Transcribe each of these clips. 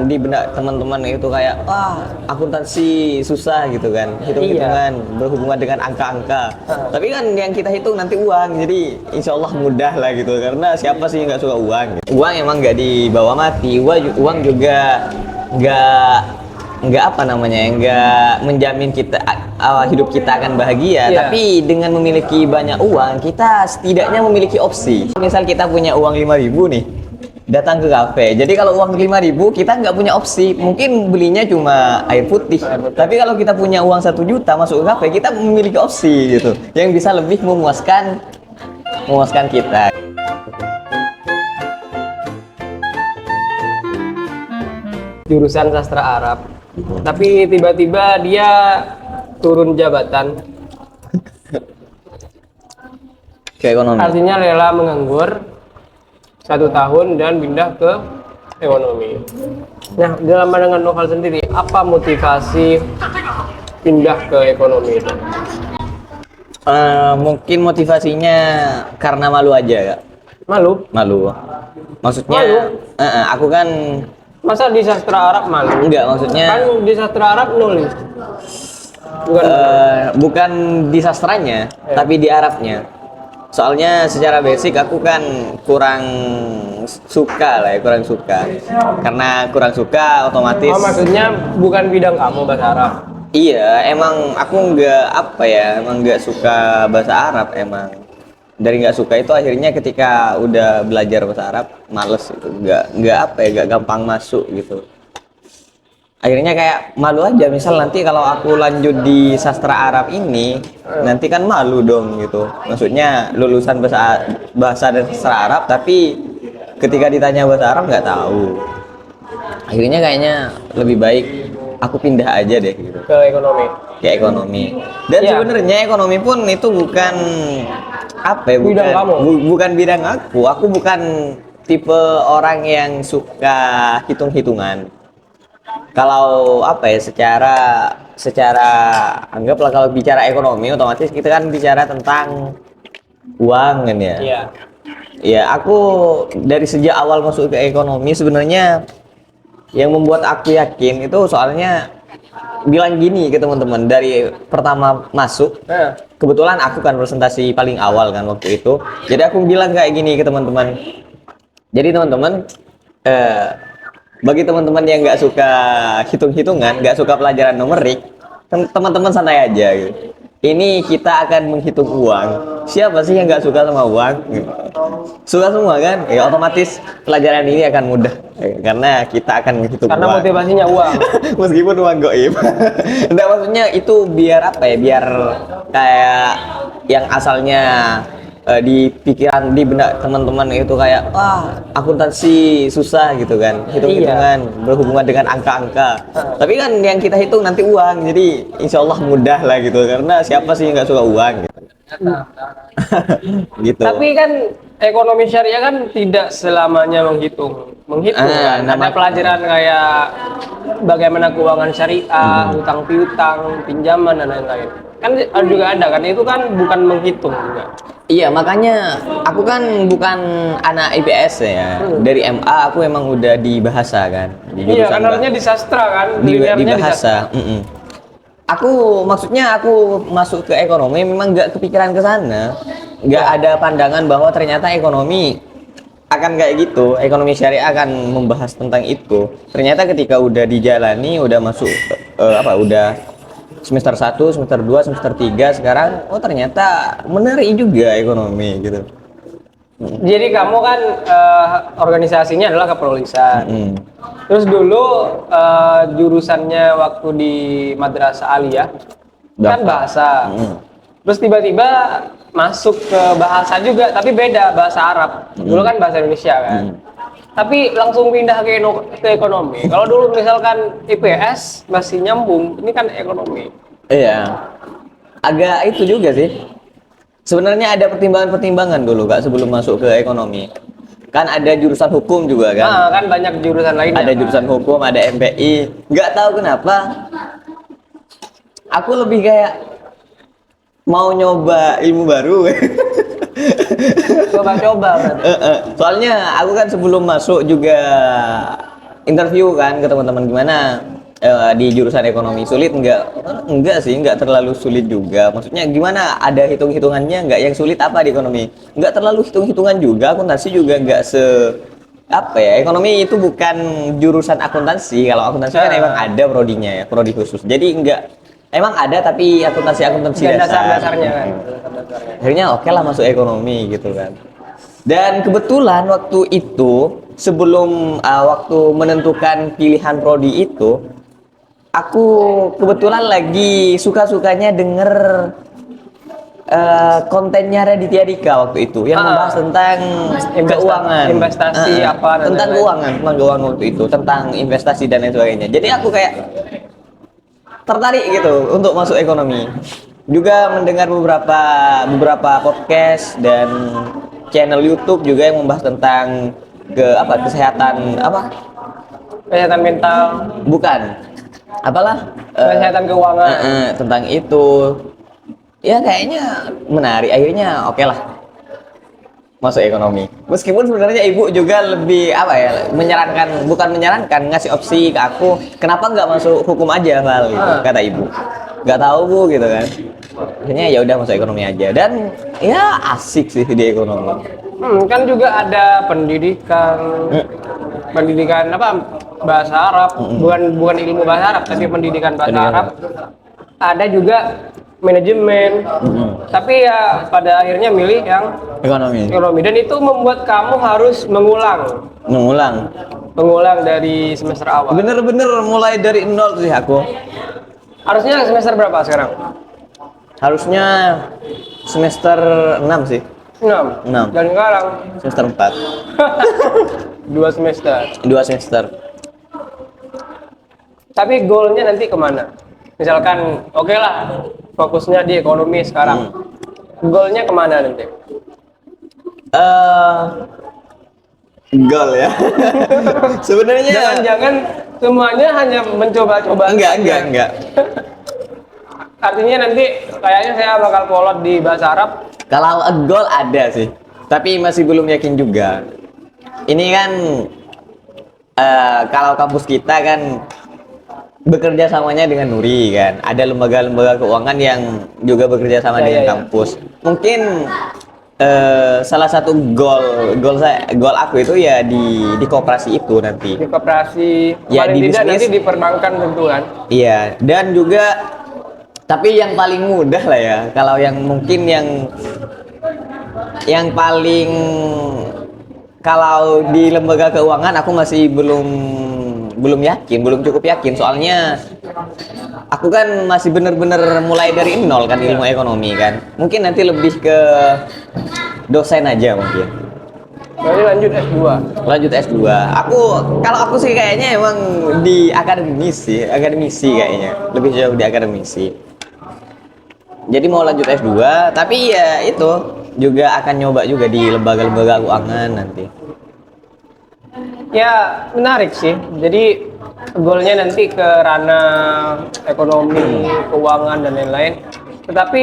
di benak teman-teman itu kayak wah akuntansi susah gitu kan, hitung-hitungan berhubungan dengan angka-angka. Tapi kan yang kita hitung nanti uang, jadi insya Allah mudah lah gitu. Karena siapa sih yang nggak suka uang? Uang emang nggak dibawa mati, uang juga nggak apa namanya, nggak menjamin kita hidup kita akan bahagia. Tapi dengan memiliki banyak uang, kita setidaknya memiliki opsi. Misal kita punya uang 5.000 nih, datang ke kafe. Jadi kalau uang 5.000 kita nggak punya opsi, mungkin belinya cuma air putih. Tapi kalau kita punya uang 1 juta masuk ke kafe, kita memiliki opsi gitu, yang bisa lebih memuaskan kita. Jurusan sastra Arab, tapi tiba-tiba dia turun jabatan, Ke ekonomi. artinya rela menganggur 1 tahun dan pindah ke ekonomi. Nah, dalam pandangan Noval sendiri, apa motivasi pindah ke ekonomi itu? Mungkin motivasinya karena malu aja, Kak. Malu. Maksudnya, Malu? Aku kan Masa di sastra Arab malu? enggak, maksudnya Kan di sastra Arab nulis. bukan di sastranya, tapi di Arabnya. Soalnya secara basic aku kan kurang suka. Karena kurang suka otomatis. Oh, maksudnya bukan bidang kamu bahasa Arab? Iya, emang aku emang nggak suka bahasa Arab emang. Dari nggak suka itu akhirnya ketika udah belajar bahasa Arab males itu, nggak gampang masuk gitu. Akhirnya kayak malu aja, misal nanti kalau aku lanjut di sastra Arab ini nanti kan malu dong gitu. Maksudnya lulusan bahasa dan sastra Arab tapi ketika ditanya bahasa Arab nggak tahu. Akhirnya kayaknya lebih baik aku pindah aja deh gitu Ke ekonomi. Dan sebenarnya ekonomi pun itu bukan Bidang kamu. bukan bidang aku bukan tipe orang yang suka hitung-hitungan. Kalau secara anggaplah kalau bicara ekonomi otomatis kita kan bicara tentang uang kan ya. Iya. Ya, aku dari sejak awal masuk ke ekonomi sebenarnya yang membuat aku yakin itu soalnya bilang gini ke teman-teman dari pertama masuk. Kebetulan aku kan presentasi paling awal kan waktu itu. Jadi aku bilang kayak gini ke teman-teman. Jadi teman-teman, bagi teman-teman yang nggak suka hitung-hitungan, nggak suka pelajaran numerik, teman-teman santai aja gitu. Ini kita akan menghitung uang. Siapa sih yang nggak suka sama uang? Suka semua kan? Ya otomatis pelajaran ini akan mudah karena kita akan menghitung Karena uang. motivasinya uang. Meskipun uang goib. Enggak, maksudnya itu biar biar kayak yang asalnya di pikiran di benak teman-teman itu kayak wah akuntansi susah gitu kan, hitung-hitungan berhubungan dengan angka-angka. Tapi kan yang kita hitung nanti uang, jadi insya Allah mudah lah gitu, karena siapa sih yang nggak suka uang gitu. Gitu. Tapi kan ekonomi syariah kan tidak selamanya menghitung kan. Ada pelajaran kayak bagaimana keuangan syariah, utang piutang, pinjaman dan lain-lain. Kan juga ada kan, itu kan bukan menghitung juga. Iya, makanya aku kan bukan anak IPS ya. Dari MA aku emang udah di bahasa kan. Iya, kan harusnya di sastra kan, di linearnya bahasa. Aku masuk ke ekonomi memang nggak kepikiran ke sana. Nggak ada pandangan bahwa ternyata ekonomi akan kayak gitu. Ekonomi syariah akan membahas tentang itu. Ternyata ketika udah dijalani, udah masuk udah semester 1, semester 2, semester 3 sekarang, oh ternyata menarik juga ekonomi gitu. Jadi kamu kan organisasinya adalah kepenulisan. Terus dulu jurusannya waktu di Madrasah Aliyah kan bahasa. Terus tiba-tiba masuk ke bahasa juga, tapi beda, bahasa Arab. Dulu kan bahasa Indonesia kan. Tapi langsung pindah ke ekonomi. Kalau dulu misalkan IPS masih nyambung, ini kan ekonomi. Iya, agak itu juga sih. Sebenarnya ada pertimbangan-pertimbangan dulu Kak sebelum masuk ke ekonomi. Kan ada jurusan hukum juga kan. Nah, kan banyak jurusan lainnya. Ada jurusan hukum, ada MPI. Nggak tahu kenapa. Aku lebih kayak mau nyoba ilmu baru. Coba-coba berarti. Soalnya aku kan sebelum masuk juga interview kan ke teman-teman gimana di jurusan ekonomi sulit enggak sih, enggak terlalu sulit juga. Maksudnya gimana, ada hitung-hitungannya enggak, yang sulit apa di ekonomi? Enggak terlalu hitung-hitungan juga, akuntansi juga enggak apa ya, ekonomi itu bukan jurusan akuntansi. Kalau akuntansi kan emang ada prodinya ya, prodi khusus. Jadi enggak, emang ada tapi akuntansi Dan dasar. dasar-dasarnya kan. Dasar-dasarnya. Akhirnya oke lah masuk ekonomi gitu kan. Dan kebetulan waktu itu sebelum waktu menentukan pilihan prodi itu, aku kebetulan lagi suka-sukanya denger kontennya Raditya Dika waktu itu yang membahas tentang keuangan, investasi apa dan tentang lain-lain. tentang keuangan waktu itu, tentang investasi dan lain sebagainya. Jadi aku kayak tertarik gitu untuk masuk ekonomi. Juga mendengar beberapa podcast dan channel YouTube juga yang membahas tentang kesehatan Kesehatan mental, bukan apalah kesehatan keuangan. tentang itu ya kayaknya menarik. Akhirnya oke lah masuk ekonomi, meskipun sebenarnya ibu juga lebih bukan menyarankan, ngasih opsi ke aku, kenapa nggak masuk hukum aja Val gitu. Kata ibu nggak tahu Bu gitu kan. Akhirnya ya udah masuk ekonomi aja, dan ya asik sih di ekonomi. Kan juga ada pendidikan apa, bahasa Arab, bukan ilmu bahasa Arab tapi pendidikan bahasa Pendidikan. Arab. Ada juga manajemen. Tapi ya pada akhirnya milih yang ekonomi, dan itu membuat kamu harus mengulang dari semester awal. Bener-bener mulai dari nol sih aku. Harusnya semester berapa sekarang? Harusnya semester 6 sih. 6. Enam. Dan sekarang Semester 4. 2 semester. 2 semester. Tapi goalnya nanti kemana? Misalkan oke lah, fokusnya di ekonomi sekarang. Goalnya kemana nanti? Goal ya. Sebenarnya Jangan-jangan semuanya hanya mencoba-coba. enggak. Artinya nanti kayaknya saya bakal kolot di bahasa Arab. Kalau goal ada sih, tapi masih belum yakin juga. Ini kan kalau kampus kita kan bekerja samanya dengan Nuri kan. Ada lembaga-lembaga keuangan yang juga bekerja sama dengan kampus. Mungkin salah satu goal aku itu ya di koperasi itu nanti. Di koperasi, Ya, paling di tidak bisnis. nanti di perbankan tentu kan. Iya, dan juga tapi yang paling mudah lah ya. Kalau yang mungkin yang paling, kalau di lembaga keuangan aku masih belum yakin, belum cukup yakin, soalnya aku kan masih bener-bener mulai dari nol kan ilmu ekonomi kan. Mungkin nanti lebih ke dosen aja mungkin. Berarti lanjut S2. Lanjut S2. Kalau aku sih kayaknya emang di akademisi kayaknya. Lebih jauh di akademisi. Jadi mau lanjut S2, tapi ya itu juga akan nyoba juga di lembaga-lembaga keuangan nanti. Ya, menarik sih. Jadi goalnya nanti ke ranah ekonomi, keuangan dan lain-lain. Tetapi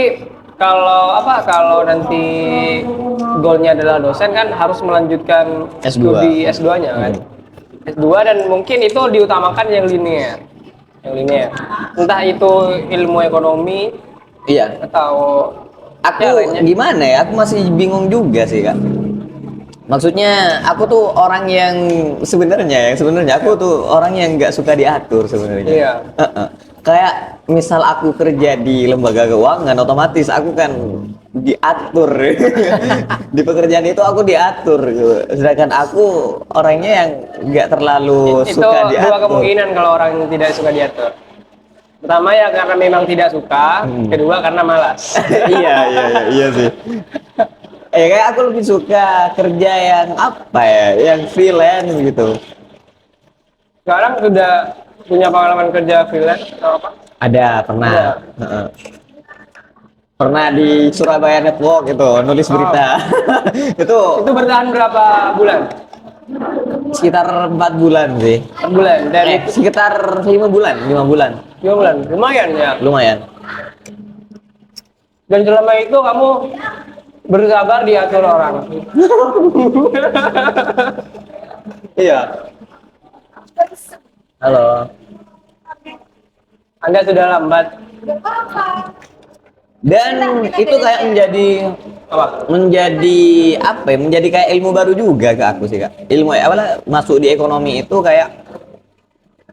kalau nanti goalnya adalah dosen kan harus melanjutkan S2. studi S2-nya kan. S2 dan mungkin itu diutamakan yang linear. Entah itu ilmu ekonomi Iya. atau Aku lainnya. gimana ya? Aku masih bingung juga sih, Kak. Maksudnya aku tuh orang yang sebenarnya aku tuh orang yang nggak suka diatur sebenarnya. Iya. Kayak misal aku kerja di lembaga keuangan, otomatis aku kan diatur. Di pekerjaan itu aku diatur gitu. Sedangkan aku orangnya yang nggak terlalu Itu suka diatur. dua kemungkinan kalau orang yang tidak suka diatur. Pertama ya karena memang tidak suka, kedua karena malas. Iya sih. Kayak aku lebih suka kerja yang yang freelance gitu. Sekarang sudah punya pengalaman kerja freelance atau apa? Ada, pernah. Ada. Heeh. Pernah di Surabaya Network itu nulis berita. Itu Itu bertahan berapa bulan? sekitar 4 bulan sih. 4 bulan. Dan itu Sekitar 5 bulan. 2 bulan. Lumayan ya. Lumayan. Dan selama itu kamu bersabar diatur orang. Iya. Halo. Anda sudah lambat. Dan itu kayak Apa? menjadi apa ya? Menjadi kayak ilmu baru juga ke aku sih, Kak. Ilmu apa masuk di ekonomi itu kayak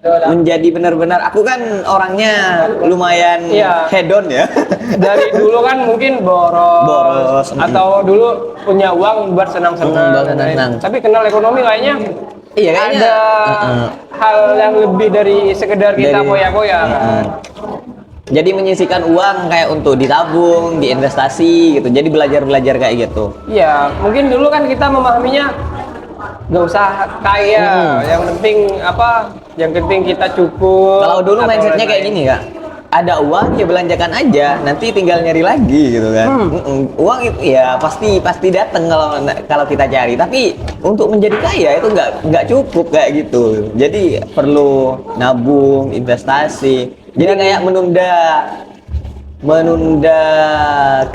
menjadi benar-benar, aku kan orangnya lumayan Iya. hedon ya. Dari dulu kan mungkin boros, Boros, atau dulu punya uang buat senang-senang buat dan lain. senang-senang. Tapi kenal ekonomi kayaknya Iya, kayaknya ada hal yang lebih dari sekedar kita Dari- koya-koya kan. jadi menyisihkan uang kayak untuk ditabung, diinvestasi gitu. Jadi belajar-belajar kayak gitu. Iya, mungkin dulu kan kita memahaminya nggak usah kaya, yang penting apa? Yang penting kita cukup. Kalau dulu atau mindsetnya kayak lain-lain. gini, Kak. Ada uang ya belanjakan aja, nanti tinggal nyari lagi gitu kan. Uang itu ya pasti datang kalau kita cari. Tapi untuk menjadi kaya itu nggak cukup kayak gitu. Jadi perlu nabung, investasi. Jadi kayak menunda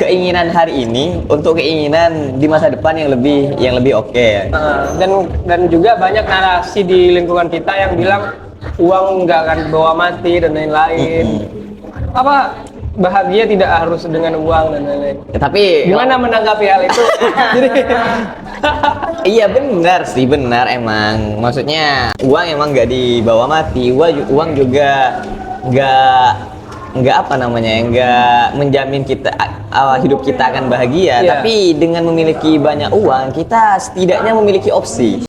keinginan hari ini untuk keinginan di masa depan yang lebih oke. Dan juga banyak narasi di lingkungan kita yang bilang uang nggak akan bawa mati dan lain-lain. Apa bahagia tidak harus dengan uang dan lain-lain. Ya, tapi Gimana menanggapi hal itu? Jadi iya benar emang. Maksudnya uang emang nggak dibawa mati. Uang juga nggak apa namanya, nggak menjamin kita hidup kita akan bahagia. Iya. Tapi dengan memiliki banyak uang, kita setidaknya memiliki opsi.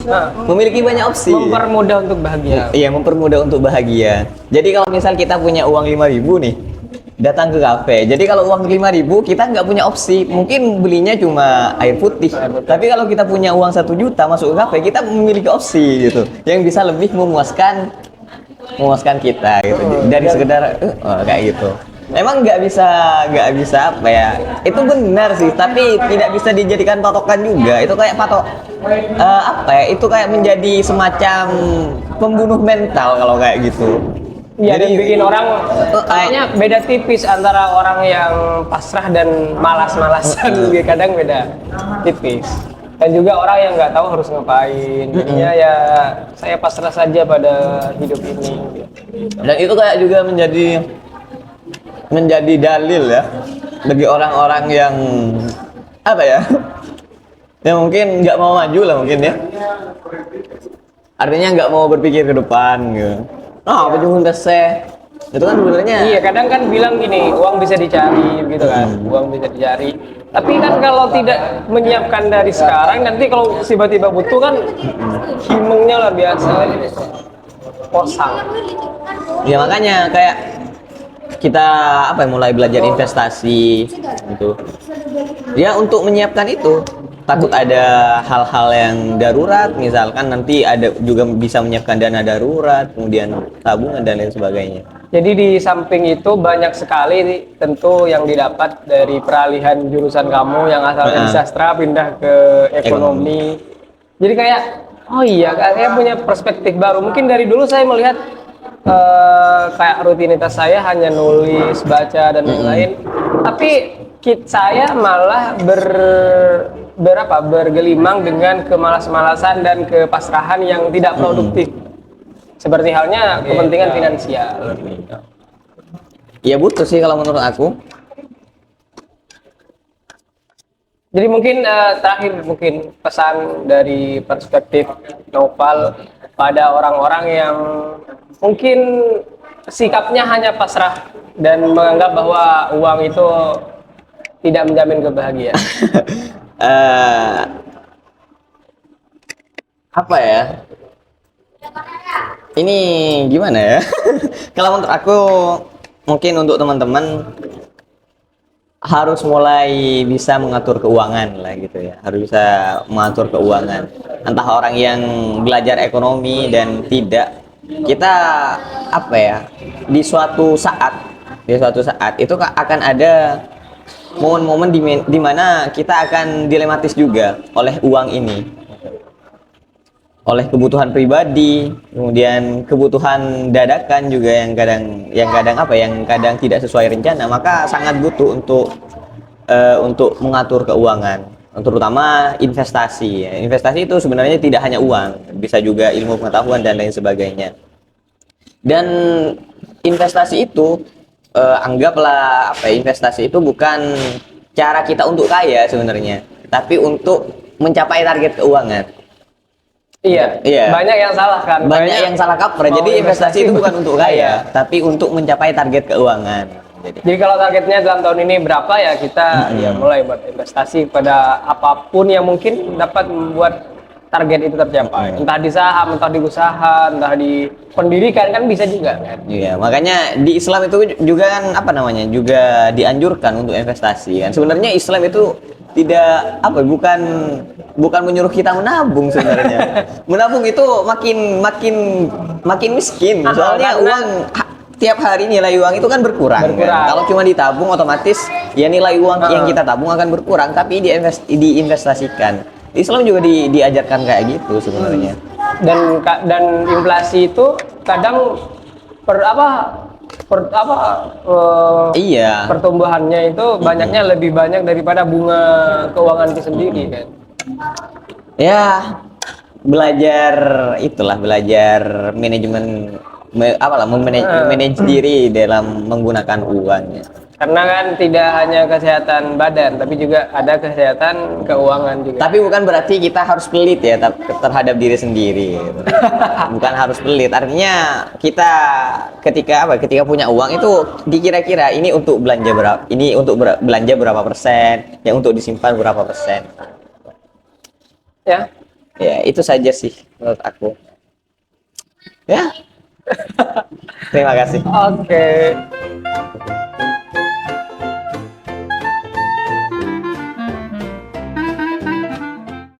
Memiliki banyak opsi. mempermudah untuk bahagia. Iya, mempermudah untuk bahagia. Jadi kalau misal kita punya uang 5.000 nih, datang ke kafe. Jadi kalau uang 5.000 kita nggak punya opsi. Mungkin belinya cuma air putih. Tapi kalau kita punya uang 1 juta masuk ke kafe, kita memiliki opsi gitu, yang bisa lebih memuaskan kita gitu. Dari sekedar kayak gitu. Emang nggak bisa apa ya? Itu benar sih, tapi tidak bisa dijadikan patokan juga. Itu kayak apa ya? Itu kayak menjadi semacam pembunuh mental kalau kayak gitu. Iya, dan bikin orang kayaknya beda tipis antara orang yang pasrah dan malas-malasan. Kadang beda tipis. Dan juga orang yang nggak tahu harus ngapain. Jadinya ya saya pasrah saja pada hidup ini. Dan itu kayak juga menjadi dalil ya bagi orang-orang yang apa ya? Yang mungkin nggak mau maju lah mungkin ya. Artinya nggak mau berpikir ke depan gitu. Apa cuma teseh? Itu kan sebenarnya. Iya, kadang kan bilang gini, uang bisa dicari gitu kan, uang bisa dicari. Tapi kan kalau tidak menyiapkan dari sekarang, nanti kalau tiba-tiba butuh kan himengnya lah biasa. Kosong. Ya makanya kayak kita apa ya, mulai belajar investasi gitu. Ya untuk menyiapkan itu. Takut ada hal-hal yang darurat, misalkan nanti ada juga bisa menyiapkan dana darurat, kemudian tabungan dan lain sebagainya. Jadi di samping itu banyak sekali tentu yang didapat dari peralihan jurusan kamu yang asalnya di sastra pindah ke ekonomi. Jadi kayak, oh iya, saya punya perspektif baru. Mungkin dari dulu saya melihat kayak rutinitas saya hanya nulis, baca dan lain-lain. Tapi saya malah bergelimang dengan kemalas-malasan dan kepasrahan yang tidak produktif. Seperti halnya kepentingan finansial. Ya butuh sih kalau menurut aku. Jadi mungkin terakhir mungkin pesan dari perspektif Noval pada orang-orang yang mungkin sikapnya hanya pasrah dan menganggap bahwa uang itu tidak menjamin kebahagiaan. Apa ya? Ini gimana ya? Kalau menurut aku mungkin untuk teman-teman harus mulai bisa mengatur keuangan lah gitu ya. Harus bisa mengatur keuangan. Entah orang yang belajar ekonomi dan tidak. Kita apa ya? Di suatu saat itu akan ada momen-momen di mana kita akan dilematis juga oleh uang ini, oleh kebutuhan pribadi, kemudian kebutuhan dadakan juga yang kadang tidak sesuai rencana. Maka sangat butuh untuk mengatur keuangan. terutama investasi. Investasi itu sebenarnya tidak hanya uang, bisa juga ilmu pengetahuan dan lain sebagainya. Dan investasi itu anggaplah apa ya, investasi itu bukan cara kita untuk kaya sebenarnya, tapi untuk mencapai target keuangan. Iya, Iya. banyak yang salah kan. Banyak yang salah kaprah. mau Jadi investasi itu bukan untuk kaya, Iya. tapi untuk mencapai target keuangan. Jadi kalau targetnya dalam tahun ini berapa ya kita ya mulai buat investasi pada apapun yang mungkin dapat membuat target itu tercapai. Entah di saham, entah di usaha, entah di pendidikan kan bisa juga kan. Iya, makanya di Islam itu juga kan apa namanya? Juga dianjurkan untuk investasi kan. Sebenarnya Islam itu tidak apa bukan menyuruh kita menabung sebenarnya. Menabung itu makin miskin. Soalnya tiap hari nilai uang itu kan berkurang. Kan? Kalau cuma ditabung otomatis ya nilai uang yang kita tabung akan berkurang, tapi diinvestasikan. Islam juga diajarkan kayak gitu sebenarnya. Dan inflasi itu kadang Iya. pertumbuhannya itu banyaknya lebih banyak daripada bunga keuangan itu sendiri kan. Ya, belajar manajemen memanage diri dalam menggunakan uangnya. Karena kan tidak hanya kesehatan badan, tapi juga ada kesehatan keuangan juga. Tapi bukan berarti kita harus pelit ya terhadap diri sendiri. Gitu. Bukan harus pelit. Artinya kita ketika punya uang itu dikira-kira ini untuk belanja berapa, ini untuk belanja berapa persen, yang untuk disimpan berapa persen. Ya. Ya, itu saja sih menurut aku. Ya. Terima kasih. Oke.